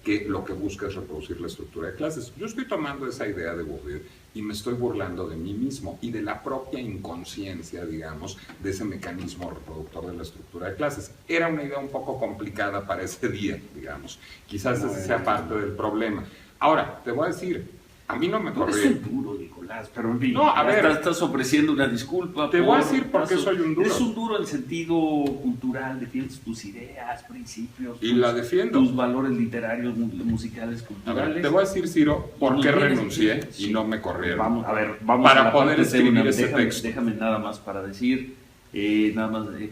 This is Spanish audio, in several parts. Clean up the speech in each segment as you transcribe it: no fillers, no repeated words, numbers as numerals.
que lo que busca es reproducir la estructura de clases. Yo estoy tomando esa idea de Bourdieu y me estoy burlando de mí mismo y de la propia inconsciencia, digamos, de ese mecanismo reproductor de la estructura de clases. Era una idea un poco complicada para ese día, digamos. Quizás ese sea parte del problema. Ahora, te voy a decir, a mí no me corrió. Eres un duro, Nicolás, pero en fin, no, a ver, estás ofreciendo una disculpa. Te voy a decir por qué soy un duro. Eres un duro en el sentido cultural, defiendes tus ideas, principios. Y la defiendo. Tus valores literarios, musicales, culturales. A ver, te voy a decir, Ciro, por qué renuncié y no me corrieron. Vamos para poder escribir ese texto. Déjame nada más para decir,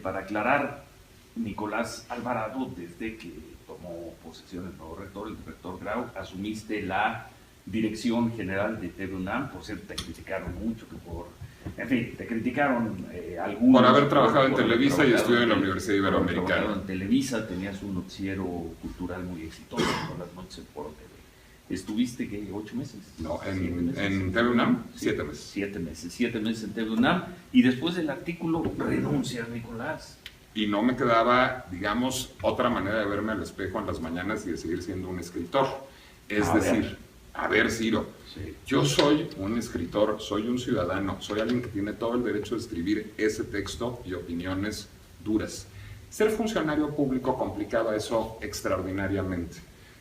para aclarar, Nicolás Alvarado, desde que tomó posesión el nuevo rector, el rector Grau, asumiste la dirección general de TV UNAM. Por cierto, te criticaron mucho, en fin, te criticaron algunos. Por haber trabajado en Televisa y estudiado en la Universidad Iberoamericana. En Televisa tenías un noticiero cultural muy exitoso con las noches en Foro TV. ¿Estuviste qué, 8 meses? No, en TV UNAM, 7 meses. 7 meses en TV UNAM. Y después del artículo, renuncias, Nicolás. Y no me quedaba, digamos, otra manera de verme al espejo en las mañanas y de seguir siendo un escritor. Es decir, a ver, Ciro, sí, yo soy un escritor, soy un ciudadano, soy alguien que tiene todo el derecho de escribir ese texto y opiniones duras. Ser funcionario público complicaba eso extraordinariamente.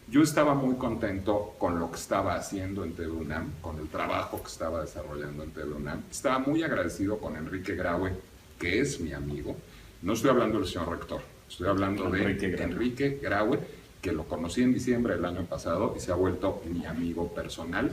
Yo estaba muy contento con lo que estaba haciendo en TV UNAM, con el trabajo que estaba desarrollando en TV UNAM. Estaba muy agradecido con Enrique Graue, que es mi amigo. No estoy hablando del señor rector, estoy hablando de Enrique Graue, que lo conocí en diciembre del año pasado y se ha vuelto mi amigo personal,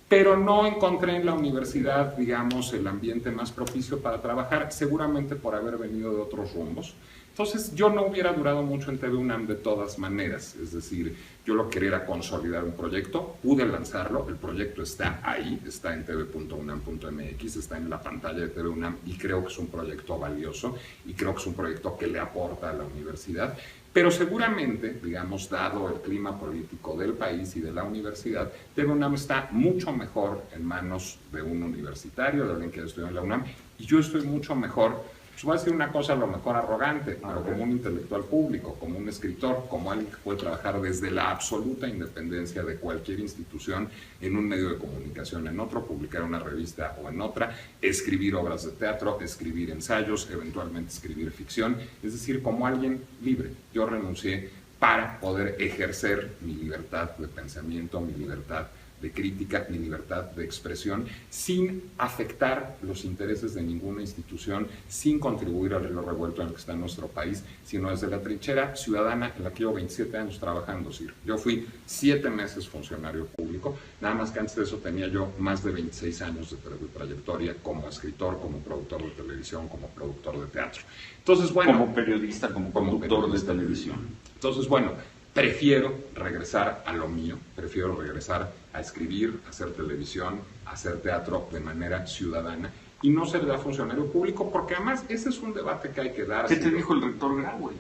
pero no encontré en la universidad, digamos, el ambiente más propicio para trabajar, seguramente por haber venido de otros rumbos. Entonces, yo no hubiera durado mucho en TV UNAM de todas maneras, es decir, yo lo que quería era consolidar un proyecto, pude lanzarlo, el proyecto está ahí, está en tv.unam.mx, está en la pantalla de TV UNAM y creo que es un proyecto valioso y creo que es un proyecto que le aporta a la universidad. Pero seguramente, digamos, dado el clima político del país y de la universidad, TV UNAM está mucho mejor en manos de un universitario, de alguien que estudió en la UNAM, y yo estoy mucho mejor. Pues voy a decir una cosa a lo mejor arrogante, pero como un intelectual público, como un escritor, como alguien que puede trabajar desde la absoluta independencia de cualquier institución en un medio de comunicación, en otro, publicar una revista o en otra, escribir obras de teatro, escribir ensayos, eventualmente escribir ficción, es decir, como alguien libre. Yo renuncié para poder ejercer mi libertad de pensamiento, mi libertad de crítica, mi libertad de expresión, sin afectar los intereses de ninguna institución, sin contribuir al río revuelto en el que está nuestro país, sino desde la trinchera ciudadana en la que llevo 27 años trabajando, Ciro. Yo fui 7 meses funcionario público, nada más que antes de eso tenía yo más de 26 años de trayectoria como escritor, como productor de televisión, como productor de teatro. Entonces, bueno... Como periodista, como conductor de televisión. Entonces, bueno, prefiero regresar a lo mío, prefiero regresar a escribir, a hacer televisión, a hacer teatro de manera ciudadana y no ser ya funcionario público, porque además ese es un debate que hay que dar. ¿Qué te dijo el rector Graue?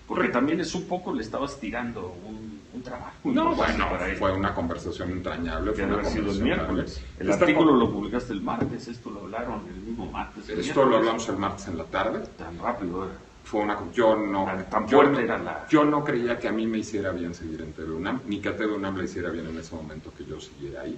Porque también es un poco, le estabas tirando un trabajo. No, bueno, fue una conversación entrañable. Fue una conversación el miércoles. El artículo lo publicaste el martes, esto lo hablaron el mismo martes. Esto lo hablamos el martes en la tarde. Tan rápido, fue una, yo no creía que a mí me hiciera bien seguir en TV UNAM, ni que a TV UNAM le hiciera bien en ese momento que yo siguiera ahí.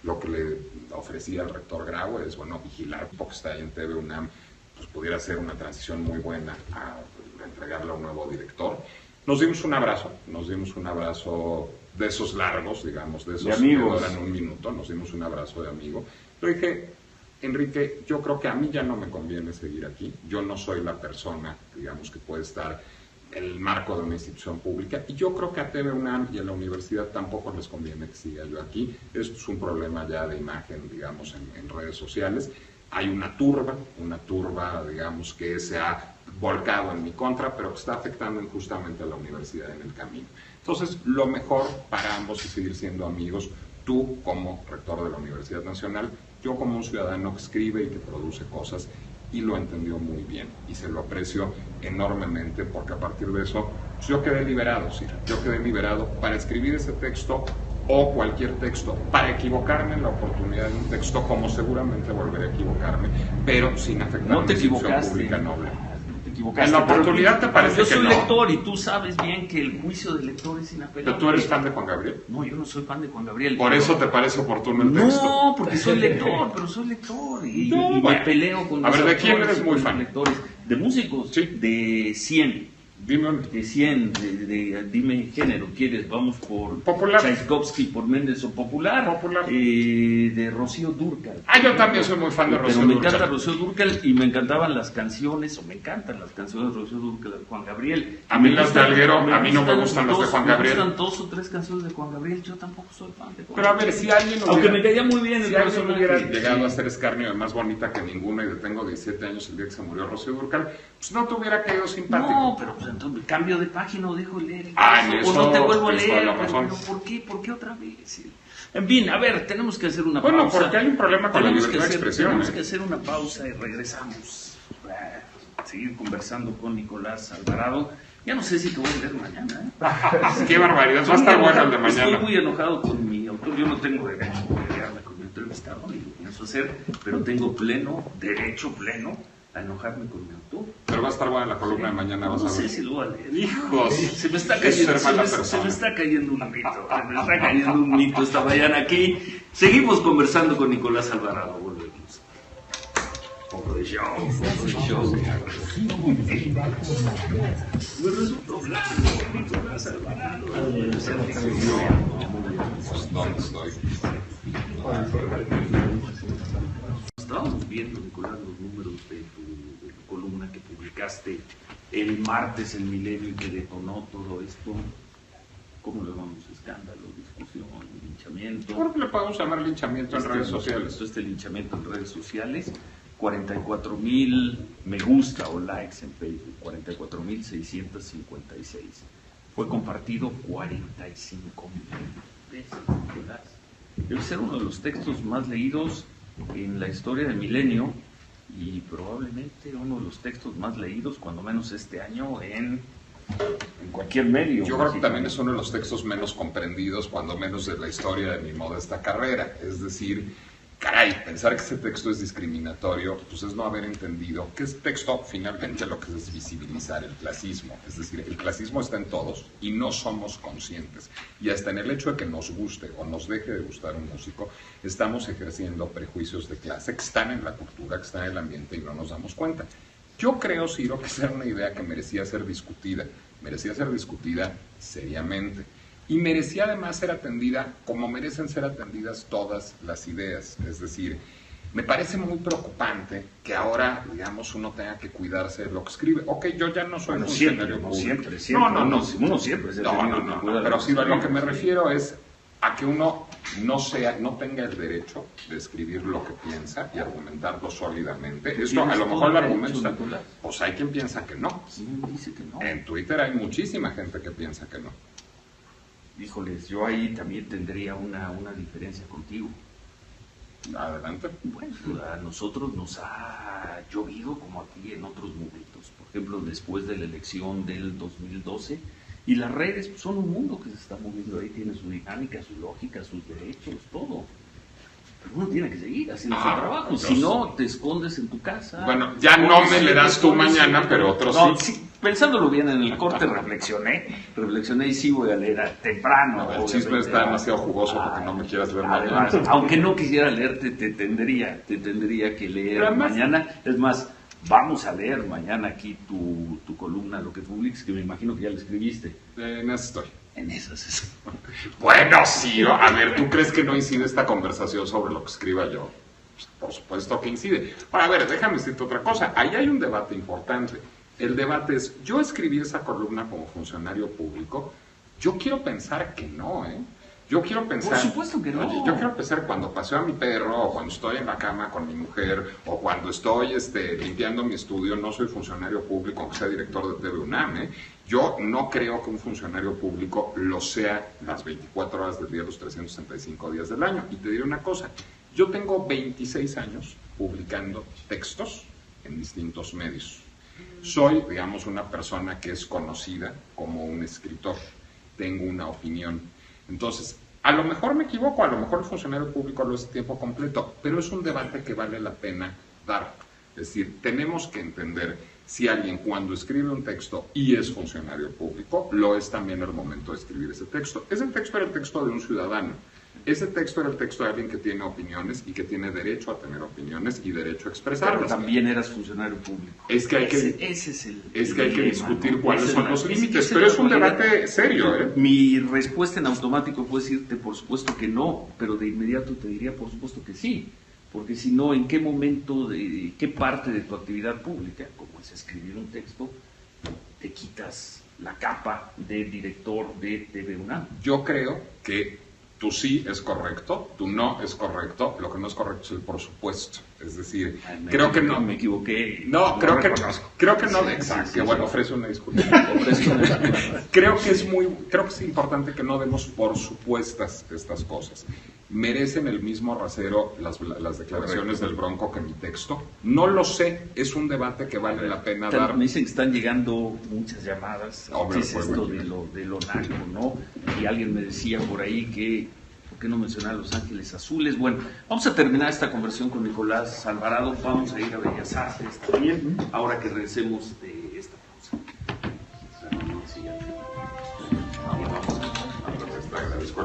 Lo que le ofrecía al rector Graue es, bueno, vigilar porque está ahí en TV UNAM, pues pudiera ser una transición muy buena a entregarle a un nuevo director. Nos dimos un abrazo de esos largos, digamos, de esos que duran un minuto, nos dimos un abrazo de amigo. Pero dije, Enrique, yo creo que a mí ya no me conviene seguir aquí. Yo no soy la persona, digamos, que puede estar en el marco de una institución pública. Y yo creo que a TV UNAM y a la universidad tampoco les conviene que siga yo aquí. Esto es un problema ya de imagen, digamos, en redes sociales. Hay una turba, digamos, que se ha volcado en mi contra, pero que está afectando injustamente a la universidad en el camino. Entonces, lo mejor para ambos es seguir siendo amigos. Tú como rector de la Universidad Nacional, yo como un ciudadano que escribe y que produce cosas, y lo entendió muy bien, y se lo aprecio enormemente, porque a partir de eso, pues yo quedé liberado, Ciro. Yo quedé liberado para escribir ese texto, o cualquier texto, para equivocarme en la oportunidad de un texto, como seguramente volveré a equivocarme, pero sin afectar a una institución pública noble. equivocaste. En la oportunidad te parece que no. Yo soy lector y tú sabes bien que el juicio del lector es inapelable. ¿Pero tú eres fan de Juan Gabriel? No, yo no soy fan de Juan Gabriel. ¿Por eso te parece oportuno el texto? No, porque soy lector, pero soy lector y No, me bueno. peleo con A mis ver, ¿de quién autores eres y muy con fan? mis lectores. ¿De músicos? Sí. De 100. Dime un... De 100, dime género, ¿quieres? Vamos por Popular. Tchaikovsky, por Méndez o popular. Popular. De Rocío Dúrcal. Ah, yo también soy muy fan de Rocío Pero me Dúrcal. encanta Rocío Dúrcal y me encantaban las canciones, o me encantan las canciones de Rocío Dúrcal de Juan Gabriel. A mí las de Alguero, a mí no me gustan las de dos- Juan Gabriel. Me gustan 2 o 3 canciones de Juan Gabriel, yo tampoco soy fan de Juan Pero a Gabriel. ver, si alguien Aunque hubiera... me caía muy bien el Si alguien personaje. hubiera llegado a ser escarnio de más bonita que ninguna y de tengo 17 años el día que se murió Rocío Dúrcal, pues no te hubiera caído simpático. No, pero pues entonces cambio de página o dejo leer. Ah, en o no eso te vuelvo a tienes toda leer. la razón. Pero ¿por qué? ¿Por qué otra vez? En fin, a ver, tenemos que hacer una Bueno, pausa. porque hay un problema con la Tenemos libertad de expresión, Tenemos ¿eh? que hacer una pausa y regresamos. A seguir conversando con Nicolás Alvarado. Ya no sé si te voy a leer mañana. Qué barbaridad, va a estar bueno el de mañana. Estoy muy enojado con mi autor. Yo no tengo derecho a pelearme con mi entrevistado, ni lo pienso hacer, pero tengo derecho pleno a enojarme con mi autor. Pero va a estar buena la columna de mañana, vas No a sé ver. si lo voy a leer. Hijos, Se me está es cayendo, ser mala persona. se me está cayendo un mito. Se me está cayendo un mito esta mañana aquí. Seguimos conversando con Nicolás Alvarado. Volvemos. Poco de show, poco de show. Me resultó blanco, Nicolás Alvarado. Pues, ¿dónde estoy? Estábamos viendo, Nicolás, los números de tu columna que publicaste el martes en Milenio y que detonó todo esto. ¿Cómo le llamamos? Escándalo, discusión, linchamiento. ¿Por qué le podemos llamar linchamiento en redes sociales? Este linchamiento en redes sociales, 44,000 me gusta o likes en Facebook, 44,656. Fue compartido 45,000 veces, Nicolás. Debe ser uno de los textos más leídos en la historia del Milenio y probablemente uno de los textos más leídos, cuando menos este año, en cualquier medio. Yo creo que también es uno de los textos menos comprendidos, cuando menos de la historia de mi modesta carrera. Es decir, caray, pensar que ese texto es discriminatorio, pues es no haber entendido que ese texto finalmente lo que es visibilizar el clasismo. Es decir, el clasismo está en todos y no somos conscientes. Y hasta en el hecho de que nos guste o nos deje de gustar un músico, estamos ejerciendo prejuicios de clase que están en la cultura, que están en el ambiente y no nos damos cuenta. Yo creo, Ciro, que esa era una idea que merecía ser discutida seriamente. Y merecía además ser atendida como merecen ser atendidas todas las ideas. Es decir, me parece muy preocupante que ahora, digamos, uno tenga que cuidarse de lo que escribe. Ok, yo ya no soy funcionario público. Siempre. No. Uno siempre se ha tenido que cuidar. Pero sí, a lo que me refiero es a que uno no tenga el derecho de escribir lo que piensa y argumentarlo sólidamente. Esto a lo mejor el argumento está... Pues hay quien piensa que no. ¿Quién dice que no? En Twitter hay muchísima gente que piensa que no. Híjoles, yo ahí también tendría una diferencia contigo. Adelante. Bueno, a nosotros nos ha llovido como aquí en otros momentos. Por ejemplo, después de la elección del 2012, y las redes pues, son un mundo que se está moviendo ahí, tiene su dinámica, su lógica, sus derechos, todo. Pero uno tiene que seguir haciendo su trabajo, Dios. si no, te escondes en tu casa. Bueno, ya no me le das tú mañana, pero otros no, sí. sí. Pensándolo bien en el corte, reflexioné y sí voy a leer temprano. El chisme está demasiado jugoso porque no me quieras ver mañana. Además, aunque no quisiera leerte, te tendría que leer además, mañana. Es más, vamos a leer mañana aquí tu columna, lo que publiques, que me imagino que ya la escribiste. En eso estoy. En esas. Bueno, sí, a ver, ¿tú crees que no incide esta conversación sobre lo que escriba yo? Pues, por supuesto que incide. Ahora, a ver, déjame decirte otra cosa. Ahí hay un debate importante. El debate es, yo escribí esa columna como funcionario público, yo quiero pensar que no, ¿eh? Yo quiero pensar... Por supuesto que no. Oye, yo quiero pensar cuando paseo a mi perro, o cuando estoy en la cama con mi mujer, o cuando estoy limpiando mi estudio, no soy funcionario público, aunque sea director de TV UNAM, ¿eh? Yo no creo que un funcionario público lo sea las 24 horas del día, los 365 días del año. Y te diré una cosa, yo tengo 26 años publicando textos en distintos medios. Soy, digamos, una persona que es conocida como un escritor, tengo una opinión. Entonces, a lo mejor me equivoco, a lo mejor el funcionario público lo es tiempo completo, pero es un debate que vale la pena dar. Es decir, tenemos que entender Si alguien cuando escribe un texto y es funcionario público, lo es también el momento de escribir ese texto. Ese texto era el texto de un ciudadano. Ese texto era el texto de alguien que tiene opiniones y que tiene derecho a tener opiniones y derecho a expresarlas. Pero también eras funcionario público. Es que hay que, ese es el hay que discutir, ¿no?, cuáles son los límites, pero es un debate serio. Mi respuesta en automático puede decirte, por supuesto que no, pero de inmediato te diría, por supuesto que sí. Porque si no, ¿en qué momento, qué parte de tu actividad pública, como es escribir un texto, te quitas la capa de director de TV UNAM? Yo creo que tu sí es correcto, tu no es correcto, lo que no es correcto es el por supuesto. Es decir, creo que no. Me equivoqué. No, creo que no. Sí, exacto. sí, bueno, sí. ofrece una disculpa. creo que es importante que no demos por supuestas estas cosas. ¿Merecen el mismo rasero las declaraciones del Bronco que mi texto? No lo sé, es un debate que vale la pena dar. Me dicen que están llegando muchas llamadas. ¿Qué es esto de lo naco, no? Y alguien me decía por ahí que, ¿por qué no mencionar Los Ángeles Azules? Bueno, vamos a terminar esta conversación con Nicolás Alvarado. Vamos a ir a Bellas Artes también, ahora que regresemos de esta pausa.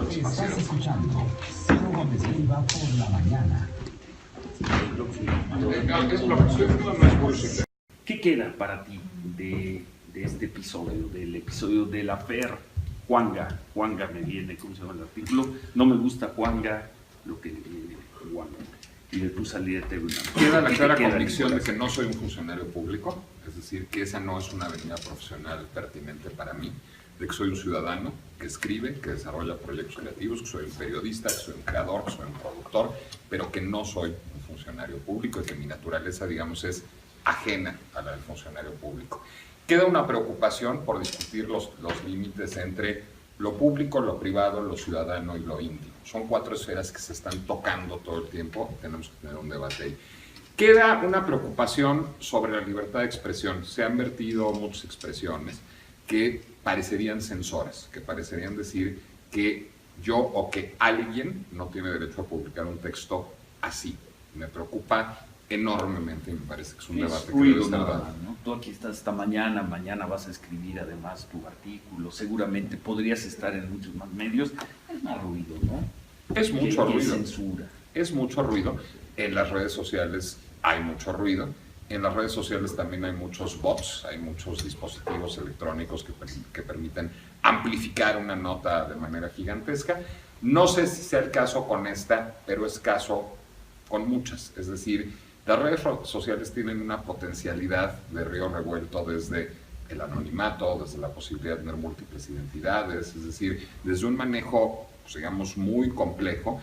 Estás escuchando Ciro Gómez Leiva por la mañana. ¿Qué queda para ti de este episodio, del episodio de la FER? Juanga me viene, ¿cómo se llama el artículo? No me gusta Juanga, lo que Juanga. Y de tu salida de TV UNAM. Queda la clara convicción de que no soy un funcionario público, es decir, que esa no es una avenida profesional pertinente para mí, de que soy un ciudadano que escribe, que desarrolla proyectos creativos, que soy un periodista, que soy un creador, que soy un productor, pero que no soy un funcionario público y que mi naturaleza, digamos, es ajena a la del funcionario público. Queda una preocupación por discutir los límites entre lo público, lo privado, lo ciudadano y lo íntimo. Son 4 esferas que se están tocando todo el tiempo, tenemos que tener un debate ahí. Queda una preocupación sobre la libertad de expresión. Se han vertido muchas expresiones que parecerían censoras, que parecerían decir que yo o que alguien no tiene derecho a publicar un texto así. Me preocupa enormemente y me parece que es un debate que debe estar dado. ¿No? Tú aquí estás esta mañana vas a escribir además tu artículo, seguramente podrías estar en muchos más medios. Es más ruido, ¿no? Es mucho ruido. Censura. Es mucho ruido. En las redes sociales hay mucho ruido. En las redes sociales también hay muchos bots, hay muchos dispositivos electrónicos que permiten amplificar una nota de manera gigantesca. No sé si sea el caso con esta, pero es caso con muchas. Es decir, las redes sociales tienen una potencialidad de río revuelto desde el anonimato, desde la posibilidad de tener múltiples identidades, es decir, desde un manejo, pues, digamos, muy complejo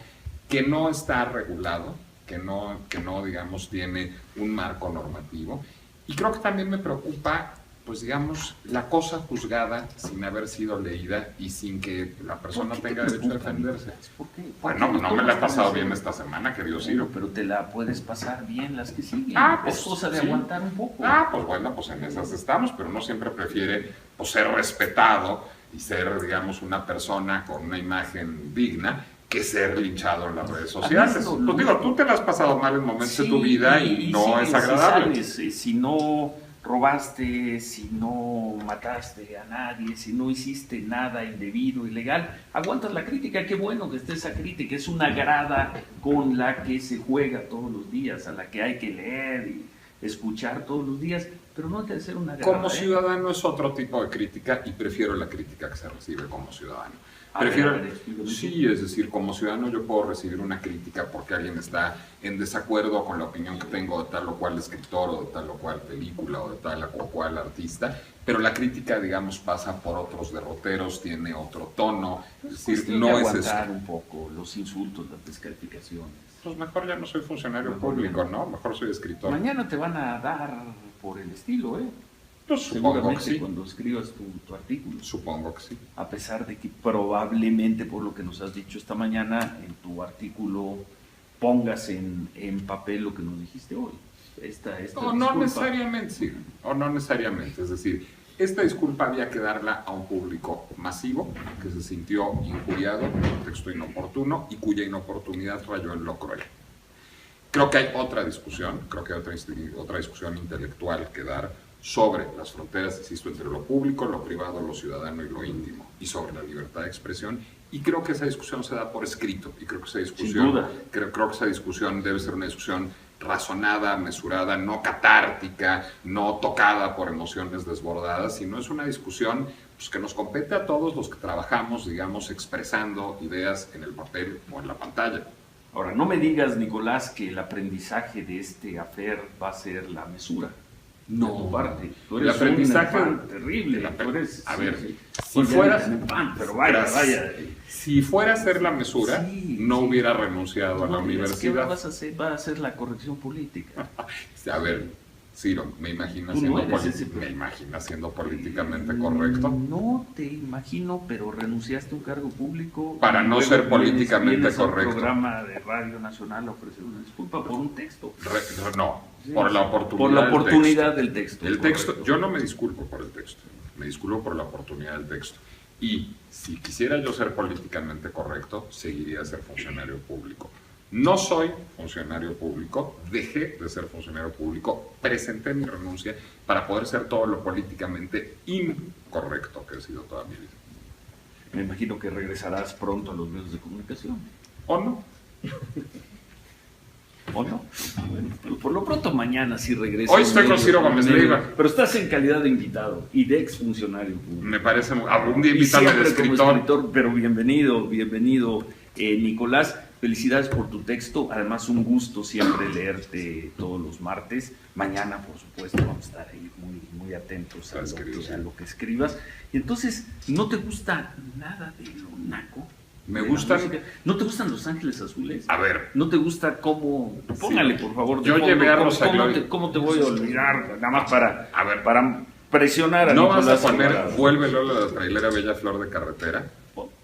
que no está regulado, que no, digamos, tiene un marco normativo. Y creo que también me preocupa, pues, digamos, la cosa juzgada sin haber sido leída y sin que la persona tenga derecho a defenderse. ¿Por qué? Bueno, no me la he pasado bien esta semana, querido Ciro. Pero te la puedes pasar bien las que siguen. Pues, es cosa de sí. aguantar un poco. Pues bueno, pues en esas estamos, pero uno siempre prefiere, pues, ser respetado y ser, digamos, una persona con una imagen digna que ser linchado en las redes sociales. Pues digo, tú te la has pasado mal en momentos de tu vida y no es agradable. Si no robaste, si no mataste a nadie, si no hiciste nada indebido, ilegal, aguantas la crítica. Qué bueno que esté esa crítica, es una grada con la que se juega todos los días, a la que hay que leer y escuchar todos los días, pero no hay que ser una grada. Como ciudadano es otro tipo de crítica y prefiero la crítica que se recibe como ciudadano. Sí, es decir, como ciudadano yo puedo recibir una crítica porque alguien está en desacuerdo con la opinión que tengo de tal o cual escritor o de tal o cual película o de tal o cual artista, pero la crítica, digamos, pasa por otros derroteros, tiene otro tono, es decir, no es aguantar un poco los insultos, las descalificaciones. Pues mejor ya no soy funcionario público, ¿no? Mejor soy escritor. Mañana te van a dar por el estilo, ¿eh? Pues supongo que sí. Cuando escribas tu artículo. Supongo que sí. A pesar de que probablemente, por lo que nos has dicho esta mañana, en tu artículo pongas en papel lo que nos dijiste hoy. No necesariamente, sí. O no necesariamente. Es decir, esta disculpa había que darla a un público masivo que se sintió injuriado por un texto inoportuno y cuya inoportunidad rayó en lo cruel. Creo que hay otra discusión, creo que hay otra discusión intelectual que dar sobre las fronteras, insisto, entre lo público, lo privado, lo ciudadano y lo íntimo, y sobre la libertad de expresión. Y creo que esa discusión se da por escrito, y creo que esa discusión, creo que esa discusión debe ser una discusión razonada, mesurada, no catártica, no tocada por emociones desbordadas, sino es una discusión pues, que nos compete a todos los que trabajamos, digamos, expresando ideas en el papel o en la pantalla. Ahora, no me digas, Nicolás, que el aprendizaje de este afer va a ser la mesura. No, tu parte. Tú eres el aprendizaje terrible. A ver, si fueras, pero vaya. Si fuera a ser la mesura, no hubiera renunciado a la universidad. ¿Qué vas a hacer? Va a hacer la corrección política. A ver, Ciro, me imagino siendo políticamente correcto. No te imagino, pero renunciaste a un cargo público para no ser políticamente correcto. Un programa de Radio Nacional a ofrecer una disculpa por un texto. Por la oportunidad del texto. El texto, yo no me disculpo por el texto, me disculpo por la oportunidad del texto. Y si quisiera yo ser políticamente correcto, seguiría a ser funcionario público. No soy funcionario público, dejé de ser funcionario público, presenté mi renuncia para poder ser todo lo políticamente incorrecto que he sido toda mi vida. Me imagino que regresarás pronto a los medios de comunicación. ¿O no? ¿O no? Bueno, por lo pronto mañana sí regreso. Hoy estoy con Ciro Gómez Leiva. Pero estás en calidad de invitado y de exfuncionario público. Me parece, algún día invítame de escritor. Pero bienvenido, Nicolás. Felicidades por tu texto, además un gusto siempre leerte todos los martes. Mañana, por supuesto, vamos a estar ahí muy atentos a lo que escribas. Y entonces, ¿no te gusta nada de lo naco? Me gustan... ¿No te gustan Los Ángeles Azules? A ver. ¿No te gusta cómo...? Póngale, por favor. Yo llevé a Rosa ¿Cómo te voy a olvidar? Nada más para presionar a Nicolás. ¿No vas a poner Vuelve Lola, la trailera Bella Flor de Carretera?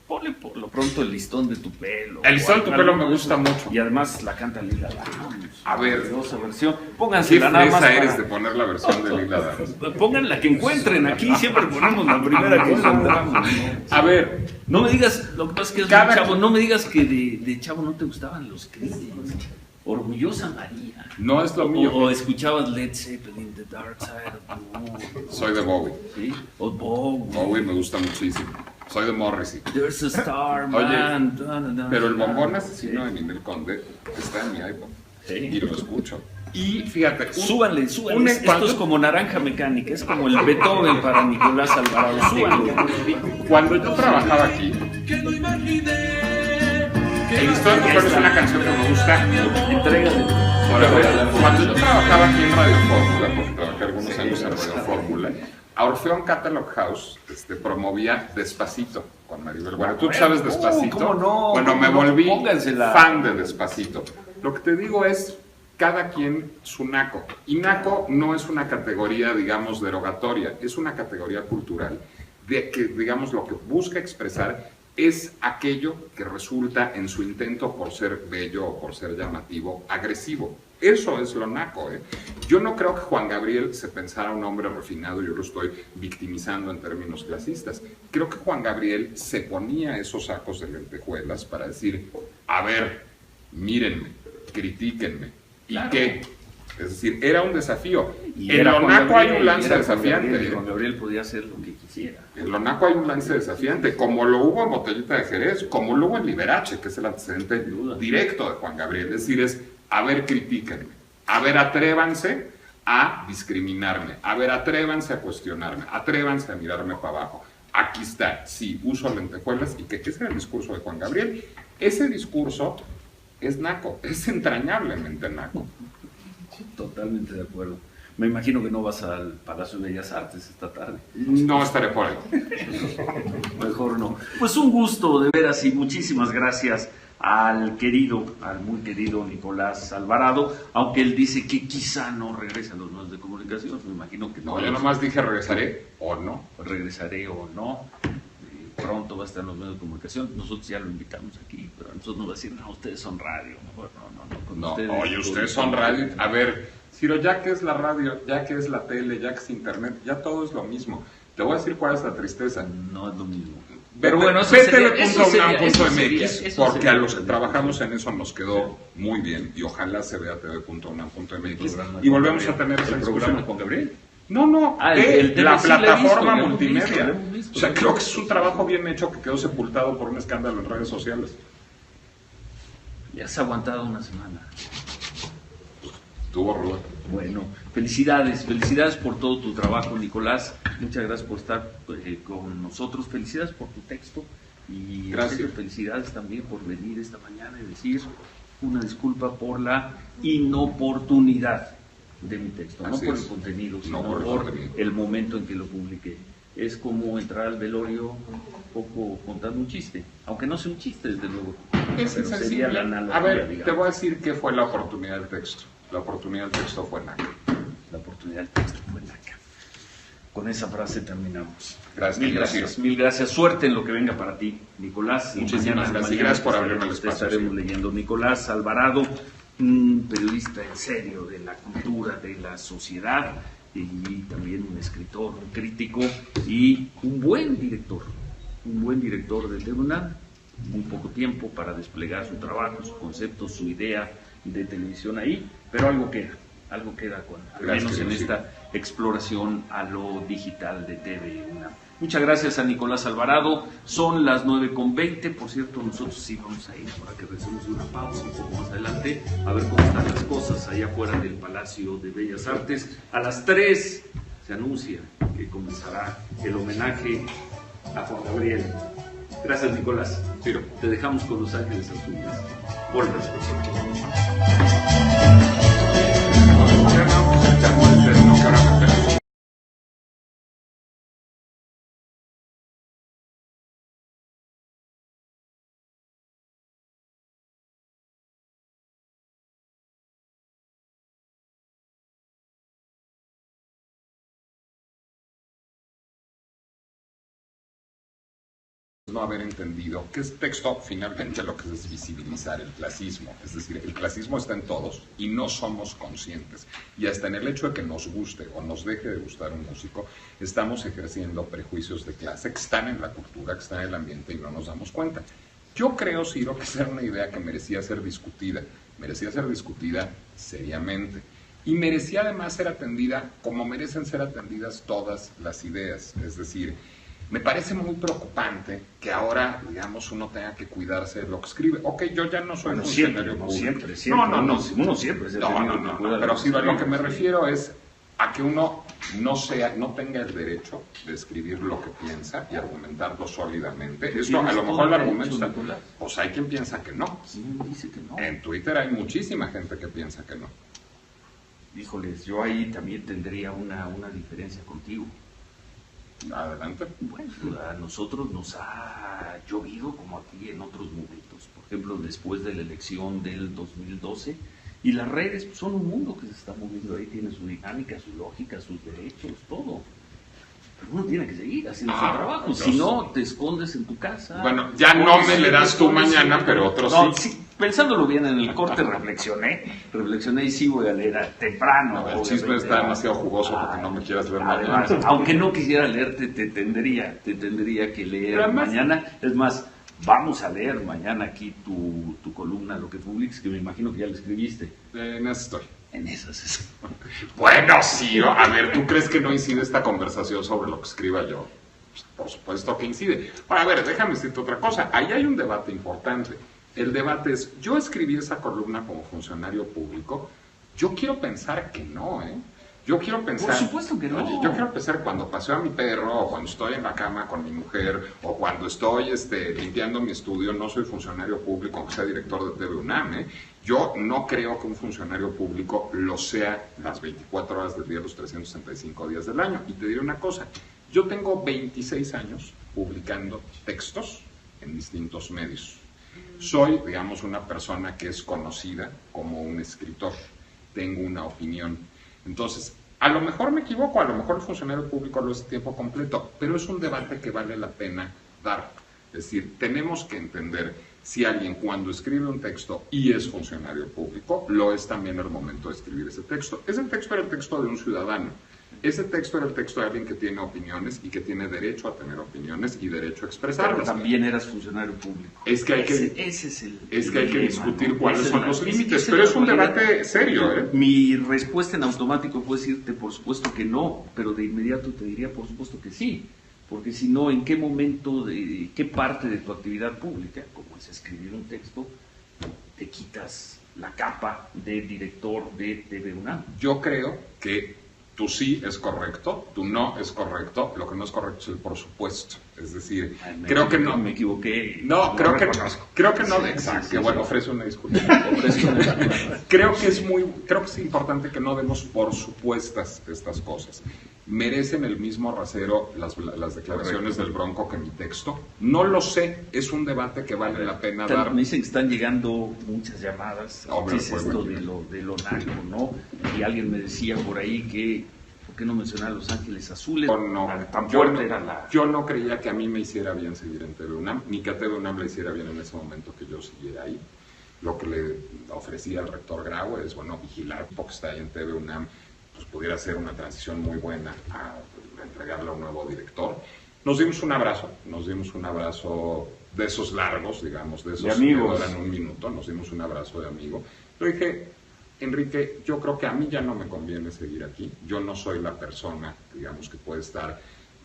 Ponle por lo pronto El listón de tu pelo. El listón de tu pelo me gusta mucho. Y además la canta Lila Downs. A ver. Versión. Póngansela nada más. ¿Qué fresa eres de poner la versión de Lila Downs? Pongan la que encuentren. Aquí siempre ponemos la primera que encontramos. A ver. No me digas, lo que pasa es que es muy chavo, no me digas que de chavo no te gustaban los Creedence. Orgullosa María. No es lo mío. O escuchabas Led Zeppelin, The Dark Side of the Moon. Soy de Bowie. ¿Sí? O Bowie. Bowie me gusta muchísimo. Soy de Morrissey. There's a star, man. Oye, pero el bombón asesino de Ninel Conde está en mi iPod. Sí. Y lo escucho. Y fíjate, súbanle. Esto es como Naranja Mecánica, es como el Beethoven para Nicolás Alvarado. Súbanle. Cuando yo trabajaba aquí, El listón de tu pelo es una canción que me gusta. Entrégale. Cuando yo trabajaba aquí en Radio Fórmula, porque trabajé algunos años en Radio Fórmula, a Orfeón Catalog House promovía Despacito con Maribel. Bueno, tú sabes Despacito. ¿Cómo no? Bueno, me volví fan de Despacito. Lo que te digo es, cada quien su naco. Y naco no es una categoría, digamos, derogatoria, es una categoría cultural de que, digamos, lo que busca expresar es aquello que resulta en su intento por ser bello o por ser llamativo, agresivo. Eso es lo naco, ¿eh? Yo no creo que Juan Gabriel se pensara un hombre refinado, yo lo estoy victimizando en términos clasistas. Creo que Juan Gabriel se ponía esos sacos de lentejuelas para decir, a ver, mírenme, critíquenme, ¿y qué? Es decir, era un desafío. En lo naco hay un lance desafiante. Juan Gabriel podía hacer lo que quisiera. En lo naco hay un lance desafiante, como lo hubo en Botellita de Jerez, como lo hubo en Liberace, que es el antecedente directo de Juan Gabriel. Es decir, a ver, critíquenme, a ver, atrévanse a discriminarme, a ver, atrévanse a cuestionarme, atrévanse a mirarme para abajo. Aquí está, sí, uso lentejuelas, y que ese era el discurso de Juan Gabriel. Ese discurso es naco, es entrañablemente naco. Totalmente de acuerdo. Me imagino que no vas al Palacio de Bellas Artes esta tarde. No estaré por ahí. Mejor no. Pues un gusto, de veras, y muchísimas gracias al muy querido Nicolás Alvarado, aunque él dice que quizá no regrese a los medios de comunicación. Me imagino que no. No, yo nomás dije regresaré o no. Regresaré o no. Pronto va a estar en los medios de comunicación. Nosotros ya lo invitamos aquí, pero a nosotros nos va a decir, no, ustedes son radio. Mejor no. Oye, ustedes son radio. A ver, Ciro, ya que es la radio, ya que es la tele, ya que es internet, ya todo es lo mismo. Te voy a decir cuál es la tristeza. No es lo mismo. Pero bueno, tv.unam.mx, porque a los que trabajamos en eso nos quedó muy bien, y ojalá se vea tv.unam.mx, y volvemos a tener esa programa con Gabriel. No, el la sí lo he plataforma visto, multimedia. lo hemos visto. O sea, creo que es un trabajo bien hecho que quedó sepultado por un escándalo en redes sociales. Ya has aguantado una semana. Tuvo rudo. Bueno, felicidades por todo tu trabajo, Nicolás. Muchas gracias por estar con nosotros. Felicidades por tu texto y Gracias. Felicidades también por venir esta mañana y decir una disculpa por la inoportunidad de mi texto, Así no por es. el contenido, sino No por el por contenido. el momento en que lo publiqué. Es como entrar al velorio un poco contando un chiste, aunque no sea un chiste, desde luego. Es pero sería insensible. la analogía, A ver, digamos. te voy a decir qué fue la oportunidad del texto. La oportunidad del texto fue NACA. La oportunidad del texto fue naca. Con esa frase terminamos. Gracias, Mil gracias, mil gracias. Suerte en lo que venga para ti, Nicolás. Muchísimas gracias. Y gracias por abrirme el espacio. Estaremos Sí. leyendo. Nicolás Alvarado, un periodista en serio de la cultura, de la sociedad, y también un escritor, un crítico y un buen director del TV UNAM. Muy poco tiempo para desplegar su trabajo, su concepto, su idea de televisión ahí, pero algo queda al menos en esta exploración a lo digital de TV UNAM. Muchas gracias a Nicolás Alvarado. Son las 9:20. Por cierto, nosotros sí vamos a ir para que recemos una pausa un poco más adelante, a ver cómo están las cosas allá afuera del Palacio de Bellas Artes. A las 3 se anuncia que comenzará el homenaje a Juan Gabriel. Gracias, Nicolás. Ciro. Te dejamos con Los Ángeles Azules. Volvemos. No haber entendido que es texto finalmente lo que es visibilizar el clasismo. Es decir, el clasismo está en todos y no somos conscientes. Y hasta en el hecho de que nos guste o nos deje de gustar un músico, estamos ejerciendo prejuicios de clase que están en la cultura, que están en el ambiente y no nos damos cuenta. Yo creo, Ciro, que esa era una idea que merecía ser discutida seriamente. Y merecía además ser atendida como merecen ser atendidas todas las ideas. Es decir, me parece muy preocupante que ahora, digamos, uno tenga que cuidarse de lo que escribe. Ok, yo ya no soy funcionario público. Siempre. No, siempre. pero sí, a lo que me refiero es a que uno no tenga el derecho de escribir lo que piensa y argumentarlo sólidamente. Esto, a lo mejor el argumento está... Pues hay quien piensa que no. ¿Quién dice que no? En Twitter hay muchísima gente que piensa que no. Híjoles, yo ahí también tendría una diferencia contigo. Adelante. Bueno, a nosotros nos ha llovido como aquí en otros momentos. Por ejemplo, después de la elección del 2012, y las redes pues, son un mundo que se está moviendo ahí, tiene su dinámica, su lógica, sus derechos, todo. Pero uno tiene que seguir haciendo su trabajo, Dios. si no te escondes en tu casa. Bueno, ya no me le das tú mañana, pero otros no, sí. sí. Pensándolo bien en el corte reflexioné y sí voy a leer temprano. No, el chisme está demasiado jugoso porque no me quieras ver Además, mañana. aunque no quisiera leerte, te tendría que leer además, mañana. Es más, vamos a leer mañana aquí tu columna, lo que publiques, que me imagino que ya la escribiste. En eso estoy. En esas. Bueno, sí, a ver, ¿tú crees que no incide esta conversación sobre lo que escriba yo? Pues, por supuesto que incide. Ahora, a ver, déjame decirte otra cosa. Ahí hay un debate importante. El debate es, yo escribí esa columna como funcionario público, yo quiero pensar que no, ¿eh? Yo quiero pensar... Por supuesto que no. Oye, yo quiero pensar cuando paseo a mi perro, o cuando estoy en la cama con mi mujer, o cuando estoy limpiando mi estudio, no soy funcionario público, aunque sea director de TV UNAM, ¿eh? Yo no creo que un funcionario público lo sea las 24 horas del día, los 365 días del año. Y te diré una cosa, yo tengo 26 años publicando textos en distintos medios. Soy, digamos, una persona que es conocida como un escritor. Tengo una opinión. Entonces, a lo mejor me equivoco, a lo mejor el funcionario público lo es a tiempo completo, pero es un debate que vale la pena dar. Es decir, tenemos que entender si alguien cuando escribe un texto y es funcionario público, lo es también el momento de escribir ese texto. Ese texto era el texto de un ciudadano. Ese texto era el texto de alguien que tiene opiniones y que tiene derecho a tener opiniones y derecho a expresarlas. Pero también eras funcionario público. Es que hay que, ese es el hay que discutir, ¿no?, cuáles son los límites, pero es un debate serio. Mi respuesta en automático fue decirte, por supuesto que no, pero de inmediato te diría, por supuesto que sí. Porque si no, ¿en qué momento, qué parte de tu actividad pública, como es escribir un texto, te quitas la capa de director de TV UNAM? Yo creo que tu sí es correcto, tu no es correcto, lo que no es correcto es el por supuesto. Es decir, creo que no. Me equivoqué. No, creo que no, Sí, exacto, sí, bueno, sí. ofrece una disculpa. Creo que es importante que no demos por supuestas estas cosas. ¿Merecen el mismo rasero las declaraciones del Bronco que mi texto? No lo sé, es un debate que vale la pena dar. Me dicen que están llegando muchas llamadas. Hombre, ¿Qué es esto de lo naco, no? Y alguien me decía por ahí que, ¿por qué no mencionar Los Ángeles Azules? Tan fuerte era la... Yo no creía que a mí me hiciera bien seguir en TV UNAM, ni que a TV UNAM le hiciera bien en ese momento que yo siguiera ahí. Lo que le ofrecía al rector Grau es, bueno, vigilar porque está ahí en TV UNAM, pues pudiera ser una transición muy buena a entregarle a un nuevo director. Nos dimos un abrazo de esos largos, digamos, de esos que duran un minuto, nos dimos un abrazo de amigo. Yo dije, Enrique, yo creo que a mí ya no me conviene seguir aquí, yo no soy la persona, digamos, que puede estar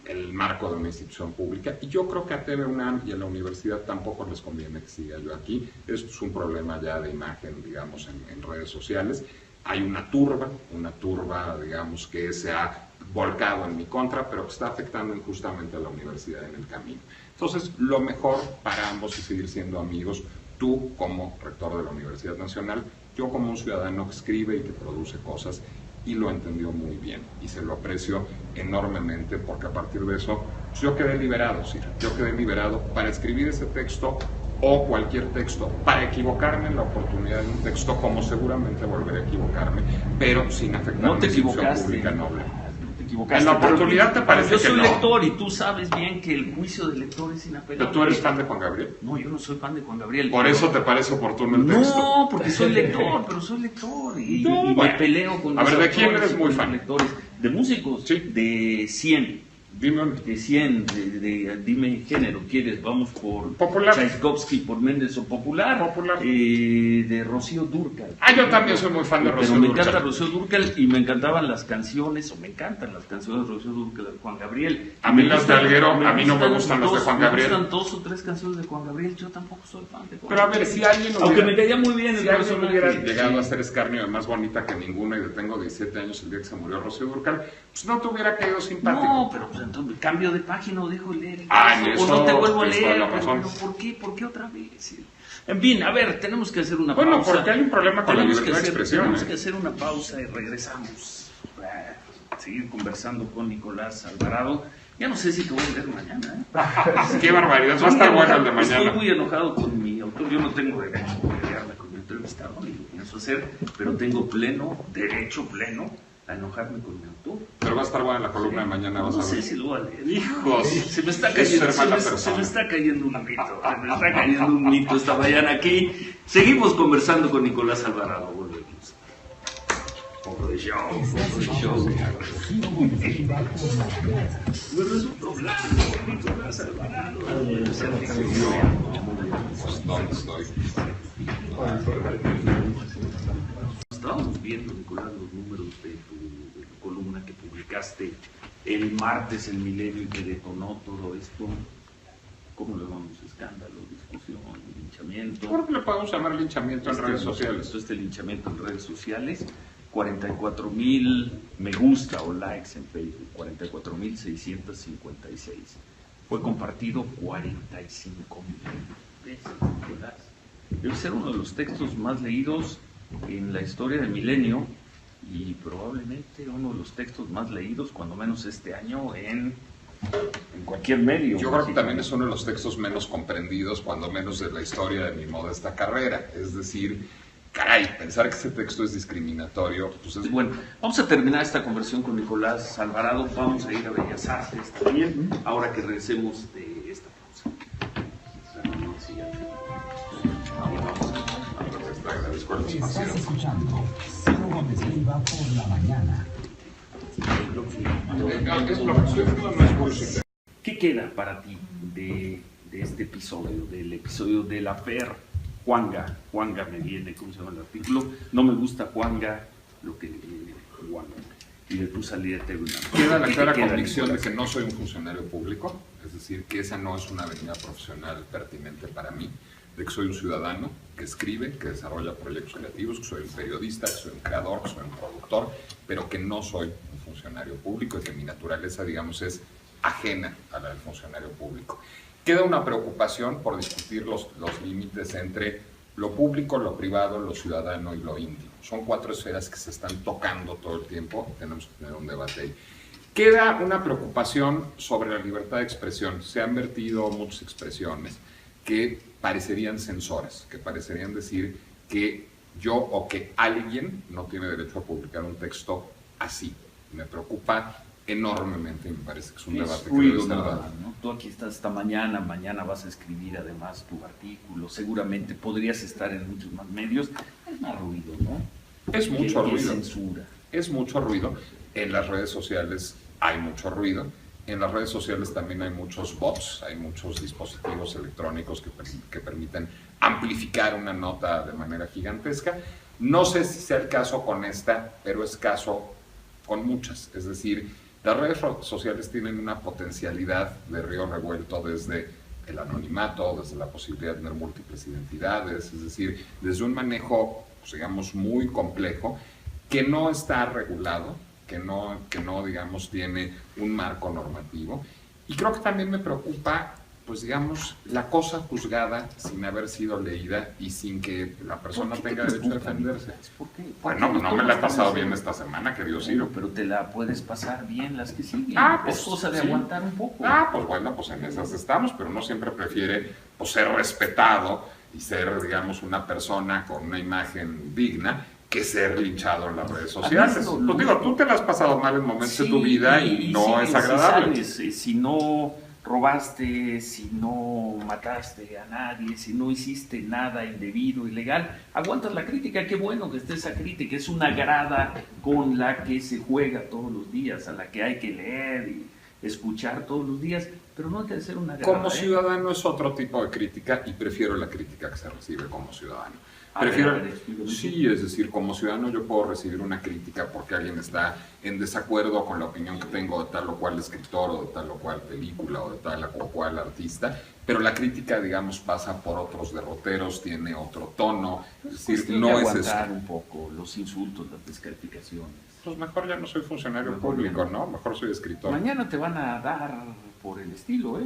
en el marco de una institución pública, y yo creo que a TV UNAM y a la universidad tampoco les conviene que siga yo aquí. Esto es un problema ya de imagen, digamos, en redes sociales. Hay una turba, digamos, que se ha volcado en mi contra, pero que está afectando injustamente a la universidad en el camino. Entonces, lo mejor para ambos es seguir siendo amigos, tú como rector de la Universidad Nacional, yo como un ciudadano que escribe y que produce cosas, y lo entendió muy bien, y se lo aprecio enormemente, porque a partir de eso, pues yo quedé liberado, sí, yo quedé liberado para escribir ese texto, o cualquier texto, para equivocarme en la oportunidad de un texto, como seguramente volveré a equivocarme, pero sin afectar a una institución pública noble. En la oportunidad te parece que no. Yo soy lector y tú sabes bien que el juicio del lector es inapelable. ¿Pero tú eres fan de Juan Gabriel? No, yo no soy fan de Juan Gabriel. ¿Por eso te parece oportuno el texto? No, porque soy lector, pero soy lector y me peleo con a mis ver, ¿de quién eres autores, muy con fan? mis lectores. De músicos, Sí. de 100. Dime un... De 100, dime género, ¿quieres? Vamos por Popular. Tchaikovsky, por Méndez o popular. Popular. De Rocío Dúrcal. Ah, yo también soy muy fan de Rocío Pero me Dúrcal. encanta Rocío Dúrcal y me encantaban las canciones, o me encantan las canciones de Rocío Dúrcal de Juan Gabriel. A mí las de Alguero, a mí no me gustan las de Juan Gabriel. Me gustan 2 o 3 canciones de Juan Gabriel, yo tampoco soy fan de Juan Pero a ver, si alguien Aunque me caía muy bien el si alguien personaje. hubiera llegado a ser escarnio de más bonita que ninguna, y tengo 17 años el día que se murió Rocío Dúrcal, pues no te hubiera caído simpático. No, pero pues entonces cambio de página o dejo leer. Ah, en o eso no te vuelvo a tienes toda leer. la razón. Pero ¿por qué? ¿Por qué otra vez? En fin, a ver, tenemos que hacer una Bueno, pausa. porque hay un problema con la Tenemos libertad de expresión. Tenemos que hacer una pausa y regresamos. A seguir conversando con Nicolás Alvarado. Ya no sé si te voy a ver mañana. Qué barbaridad, va a estar bueno el de mañana. Estoy muy enojado con mi autor. Yo no tengo derecho a pelearme con mi entrevistado, ni lo pienso hacer, pero tengo derecho pleno a enojarme con mi autor. Pero va a estar buena la columna de mañana, vas No a ver. sé si lo voy a leer. Hijos, Se me está es cayendo, ser mala se persona. me está cayendo un mito. Se me está cayendo un mito esta mañana aquí. Seguimos conversando con Nicolás Alvarado. Volvemos. Poco de show, poco de show. Me resultó blanco, Nicolás Alvarado. ¿Dónde estoy? Estábamos viendo, Nicolás, los números de tu columna que publicaste el martes en Milenio y que detonó todo esto. ¿Cómo le llamamos? Escándalo, discusión, linchamiento. ¿Por qué le podemos llamar linchamiento en redes sociales? Este linchamiento en redes sociales, 44,000 me gusta o likes en Facebook, 44,656. Fue compartido 45,000 veces, Nicolás. Debe ser uno de los textos más leídos en la historia de Milenio y probablemente uno de los textos más leídos, cuando menos este año, en cualquier medio. Yo creo que también es uno de los textos menos comprendidos, cuando menos de la historia de mi modesta carrera. Es decir, caray, pensar que ese texto es discriminatorio, pues es... Bueno, vamos a terminar esta conversación con Nicolás Alvarado. Vamos a ir a Bellas Artes también, ahora que regresemos de esta pausa. Te agradezco el espacio. Estás escuchando Ciro Gómez Leiva por la mañana. ¿Qué queda para ti de este episodio, del episodio del affair Juanga? Juanga me viene, ¿cómo se llama el artículo? No me gusta Juanga, lo que Juanga. Y de tu salida de TV UNAM. Queda la clara convicción de que no soy un funcionario público, es decir, que esa no es una avenida profesional pertinente para mí, de que soy un ciudadano que escribe, que desarrolla proyectos creativos, que soy un periodista, que soy un creador, que soy un productor, pero que no soy un funcionario público y que mi naturaleza, digamos, es ajena a la del funcionario público. Queda una preocupación por discutir los límites entre lo público, lo privado, lo ciudadano y lo íntimo. Son 4 esferas que se están tocando todo el tiempo, tenemos que tener un debate ahí. Queda una preocupación sobre la libertad de expresión. Se han vertido muchas expresiones que parecerían censoras, que parecerían decir que yo o que alguien no tiene derecho a publicar un texto así. Me preocupa enormemente y me parece que es un debate que debe ser dado. ¿No? Tú aquí estás esta mañana vas a escribir además tu artículo, seguramente podrías estar en muchos más medios. Es más ruido, ¿no? Es mucho ruido. Censura. Es mucho ruido. En las redes sociales hay mucho ruido. En las redes sociales también hay muchos bots, hay muchos dispositivos electrónicos que permiten amplificar una nota de manera gigantesca. No sé si sea el caso con esta, pero es caso con muchas. Es decir, las redes sociales tienen una potencialidad de río revuelto desde el anonimato, desde la posibilidad de tener múltiples identidades, es decir, desde un manejo, pues, digamos, muy complejo, que no está regulado, que no, digamos, tiene un marco normativo. Y creo que también me preocupa, pues, digamos, la cosa juzgada sin haber sido leída y sin que la persona tenga derecho a defenderse. ¿Por qué? Bueno, no me la he pasado bien esta semana, querido Ciro. Pero te la puedes pasar bien las que siguen. Pues, es cosa de sí. Aguantar un poco. Pues bueno, pues en esas estamos, pero uno siempre prefiere, pues, ser respetado y ser, digamos, una persona con una imagen digna que ser linchado en las redes sociales. Pues digo, tú te la has pasado mal en momentos de tu vida y no es agradable. Si no robaste, si no mataste a nadie, si no hiciste nada indebido, ilegal, aguantas la crítica. Qué bueno que esté esa crítica, es una grada con la que se juega todos los días, a la que hay que leer y escuchar todos los días, pero no hay que ser una grada. Como ciudadano es otro tipo de crítica y prefiero la crítica que se recibe como ciudadano. Sí, es decir, como ciudadano yo puedo recibir una crítica porque alguien está en desacuerdo con la opinión que tengo de tal o cual escritor o de tal o cual película o de tal o cual artista, pero la crítica, digamos, pasa por otros derroteros, tiene otro tono, es decir, no es aguantar un poco los insultos, las descalificaciones. Pues mejor ya no soy funcionario público, ¿no? Mejor soy escritor. Mañana te van a dar por el estilo, ¿eh?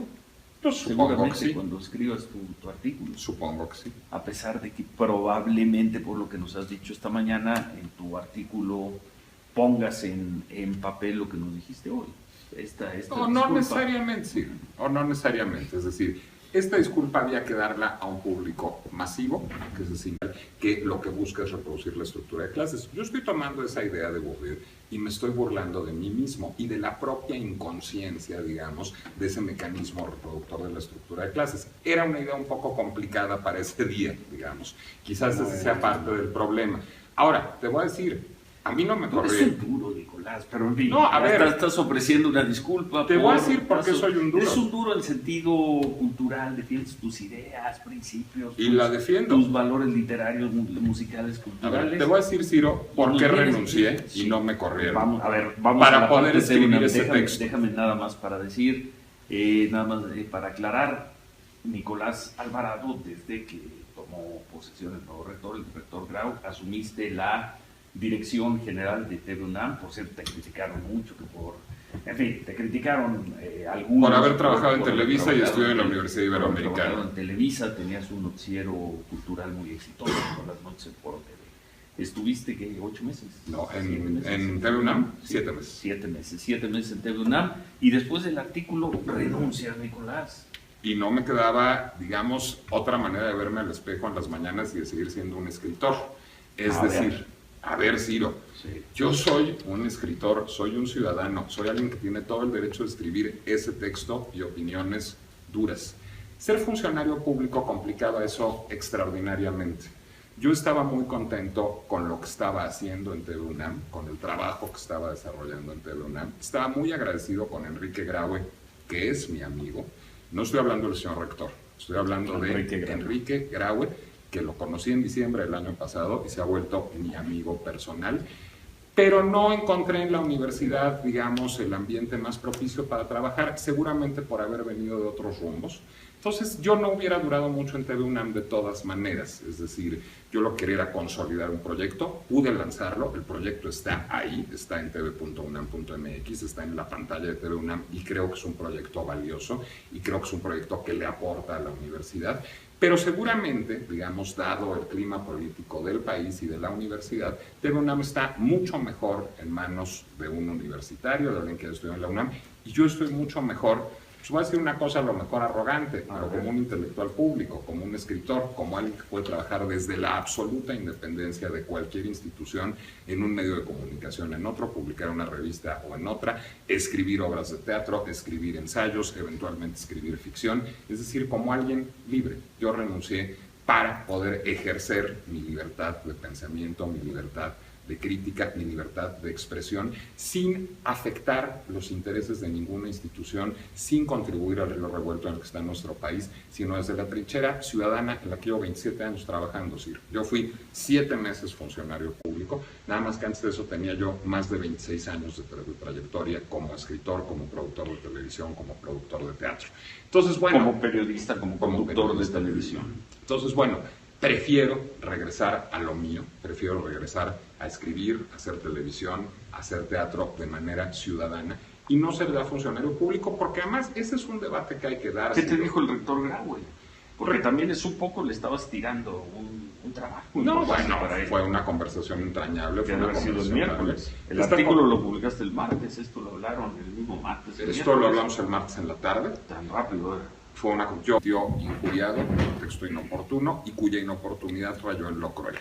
Pues supongo que sí. Cuando escribas tu artículo. Supongo que sí. A pesar de que probablemente, por lo que nos has dicho esta mañana, en tu artículo pongas en papel lo que nos dijiste hoy. No necesariamente, sí. O no necesariamente. Es decir, esta disculpa había que darla a un público masivo, que es decir, que lo que busca es reproducir la estructura de clases. Yo estoy tomando esa idea de Bourdieu y me estoy burlando de mí mismo y de la propia inconsciencia, digamos, de ese mecanismo reproductor de la estructura de clases. Era una idea un poco complicada para ese día, digamos. Quizás ese sea parte del problema. Ahora, te voy a decir, a mí no me corrió. Eres un duro, Nicolás, pero en fin, no, a ver, estás ofreciendo una disculpa. Te voy a decir por qué soy un duro. Eres un duro en sentido cultural, defiendes tus ideas, principios. Y la defiendo. Tus valores literarios, musicales, culturales. A ver, te voy a decir, Ciro, por qué renuncié y no me corrieron. Vamos para poder escribir ese texto. Déjame nada más para decir, para aclarar, Nicolás Alvarado, desde que tomó posesión el nuevo rector, el rector Grau, asumiste la dirección general de TV UNAM. Por cierto, te criticaron mucho, en fin, te criticaron algunos. Por haber trabajado en Televisa y estudiado en la Universidad Iberoamericana. En Televisa tenías un noticiero cultural muy exitoso con las noches en Foro TV. ¿Estuviste qué, 8 meses? No, en TV UNAM, 7 meses. 7 meses en TV UNAM. Y después del artículo renuncias, Nicolás. Y no me quedaba, digamos, otra manera de verme al espejo en las mañanas y de seguir siendo un escritor. Es decir, a ver, Ciro, sí, yo soy un escritor, soy un ciudadano, soy alguien que tiene todo el derecho de escribir ese texto y opiniones duras. Ser funcionario público complicaba eso extraordinariamente. Yo estaba muy contento con lo que estaba haciendo en TV UNAM, con el trabajo que estaba desarrollando en TV UNAM. Estaba muy agradecido con Enrique Graue, que es mi amigo. No estoy hablando del señor rector, estoy hablando de Enrique Graue, que lo conocí en diciembre del año pasado y se ha vuelto mi amigo personal. Pero no encontré en la universidad, digamos, el ambiente más propicio para trabajar, seguramente por haber venido de otros rumbos. Entonces, yo no hubiera durado mucho en TV UNAM de todas maneras, es decir, yo lo que quería era consolidar un proyecto, pude lanzarlo, el proyecto está ahí, está en tv.unam.mx, está en la pantalla de TV UNAM y creo que es un proyecto valioso y creo que es un proyecto que le aporta a la universidad. Pero seguramente, digamos, dado el clima político del país y de la universidad, TV UNAM está mucho mejor en manos de un universitario, de alguien que estudió en la UNAM, y yo estoy mucho mejor, pues voy a decir una cosa a lo mejor arrogante, pero como un intelectual público, como un escritor, como alguien que puede trabajar desde la absoluta independencia de cualquier institución en un medio de comunicación, en otro, publicar una revista o en otra, escribir obras de teatro, escribir ensayos, eventualmente escribir ficción, es decir, como alguien libre. Yo renuncié para poder ejercer mi libertad de pensamiento, mi libertad de crítica, mi libertad de expresión, sin afectar los intereses de ninguna institución, sin contribuir al río revuelto en el que está nuestro país, sino desde la trinchera ciudadana en la que llevo 27 años trabajando. Yo fui 7 meses funcionario público, nada más que antes de eso tenía yo más de 26 años de trayectoria como escritor, como productor de televisión, como productor de teatro. Entonces, bueno, como periodista, como conductor de televisión. Entonces, bueno, prefiero regresar a lo mío, prefiero regresar a escribir, a hacer televisión, a hacer teatro de manera ciudadana y no ser ya funcionario público, porque además ese es un debate que hay que dar. ¿Qué te dijo el rector Graue? Porque también es un poco, le estabas tirando un trabajo. No, bueno, fue una conversación entrañable. Fue una conversación el miércoles. El artículo lo publicaste el martes, esto lo hablaron el mismo martes. Esto lo hablamos el martes en la tarde. Tan rápido, Fue una yo injuriado, un texto inoportuno y cuya inoportunidad rayó en lo cruel.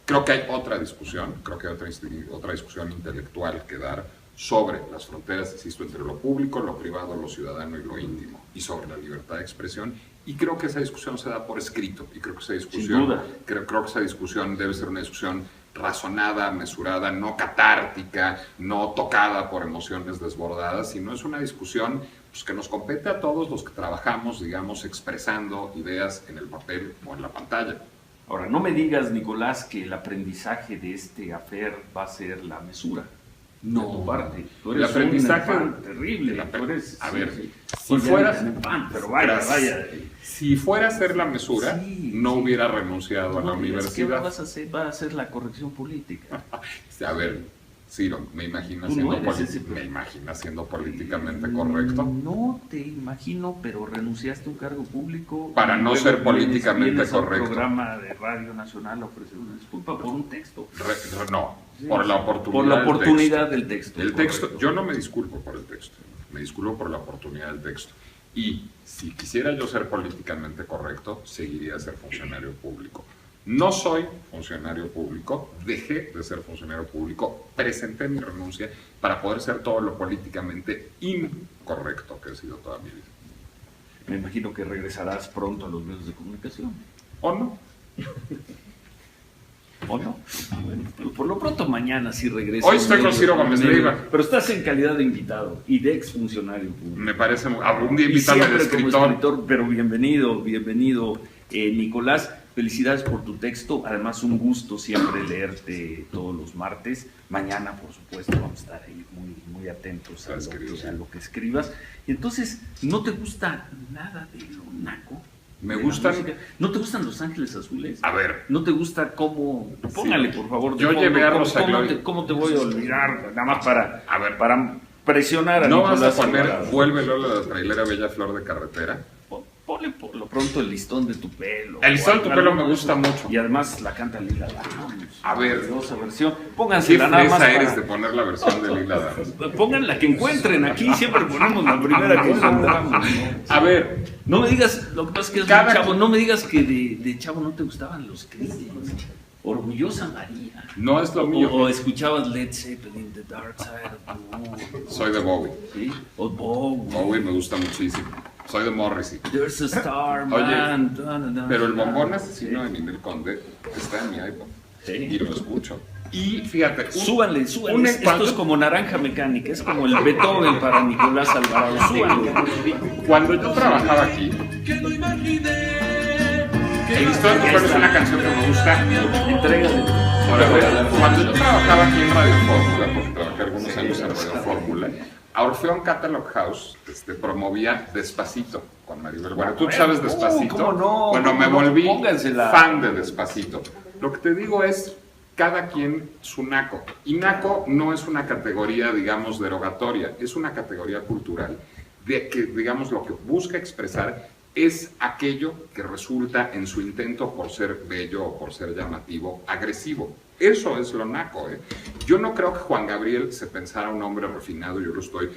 Creo que hay otra discusión, creo que hay otra discusión intelectual que dar sobre las fronteras, insisto, entre lo público, lo privado, lo ciudadano y lo íntimo, y sobre la libertad de expresión, y creo que esa discusión se da por escrito, y creo que esa discusión, creo que esa discusión debe ser una discusión razonada, mesurada, no catártica, no tocada por emociones desbordadas, sino es una discusión pues, que nos compete a todos los que trabajamos, digamos, expresando ideas en el papel o en la pantalla. Ahora, no me digas, Nicolás, que el aprendizaje de este afer va a ser la mesura. No, de tu parte. Tú eres el aprendizaje terrible. A ver, si fuera, pero vaya. Si fuera a ser la mesura, no hubiera renunciado a la universidad. ¿Qué vas a hacer? Va a hacer la corrección política. A ver, Ciro, me imagino siendo políticamente correcto. No te imagino, pero renunciaste a un cargo público. Para no ser políticamente correcto. Un programa de Radio Nacional a ofrecer una disculpa por un texto. Por la oportunidad. Por la oportunidad del texto. El texto, yo no me disculpo por el texto, me disculpo por la oportunidad del texto. Y si quisiera yo ser políticamente correcto, seguiría a ser funcionario público. No soy funcionario público, dejé de ser funcionario público, presenté mi renuncia para poder ser todo lo políticamente incorrecto que he sido toda mi vida. Me imagino que regresarás pronto a los medios de comunicación. ¿O no? ¿O no? Bueno, por lo pronto mañana sí regreso. Hoy estoy con Ciro Gómez Leiva. Pero estás en calidad de invitado y de exfuncionario público. Me parece, algún día invítame de escritor. Pero bienvenido, Nicolás. Felicidades por tu texto, además un gusto siempre leerte todos los martes. Mañana, por supuesto, vamos a estar ahí muy atentos a lo que escribas. Y entonces, ¿no te gusta nada de lo naco? Me gustan... ¿No te gustan Los Ángeles Azules? A ver. ¿No te gusta cómo...? Póngale, por favor. Yo llevé a Rosa Gloria. ¿Cómo te voy a olvidar? Nada más para presionar a Nicolás. ¿No vas a poner Alvarado. Vuélvelo a la trailera Bella Flor de Carretera? Ponle por lo pronto El listón de tu pelo. El listón de tu pelo me gusta mucho. Y además la canta Lila Downs. A ver. Esa versión. Póngansela nada más. ¿Qué fresa eres de poner la versión de Lila Downs? Pongan la que encuentren. Aquí siempre ponemos la primera que encontramos, ¿no? A ver. No me digas, lo que pasa es que es muy chavo. No me digas que de chavo no te gustaban los Creedence. Orgullosa María. No es lo mío. O escuchabas Led Zeppelin, The Dark Side of the Moon. Soy de Bowie. ¿Sí? O Bowie. Bowie me gusta muchísimo. soy de Morrissey. There's a star, Oye, man. Pero el bombón asesino de Ninel Conde está en mi iPod. Sí. Y lo escucho. Y fíjate, Súbanle. Esto es como Naranja Mecánica, es como el Beethoven para Nicolás Alvarado. Súbanle. Cuando yo trabajaba aquí, el listón de recuerdos es una canción que me gusta mucho. Entrégale. Cuando yo trabajaba aquí en Radio Fórmula, porque trabajé algunos años en Radio Fórmula, a Orfeón Catalog House promovía Despacito con Maribel. Bueno, ¿tú sabes Despacito? ¿cómo no? Bueno, me ¿Cómo no? volví Póngansela. fan de Despacito. Lo que te digo es, cada quien su naco. Y naco no es una categoría, digamos, derogatoria, es una categoría cultural de que, digamos, lo que busca expresar es aquello que resulta en su intento por ser bello o por ser llamativo, agresivo. Eso es lo naco, ¿eh? Yo no creo que Juan Gabriel se pensara un hombre refinado, yo lo estoy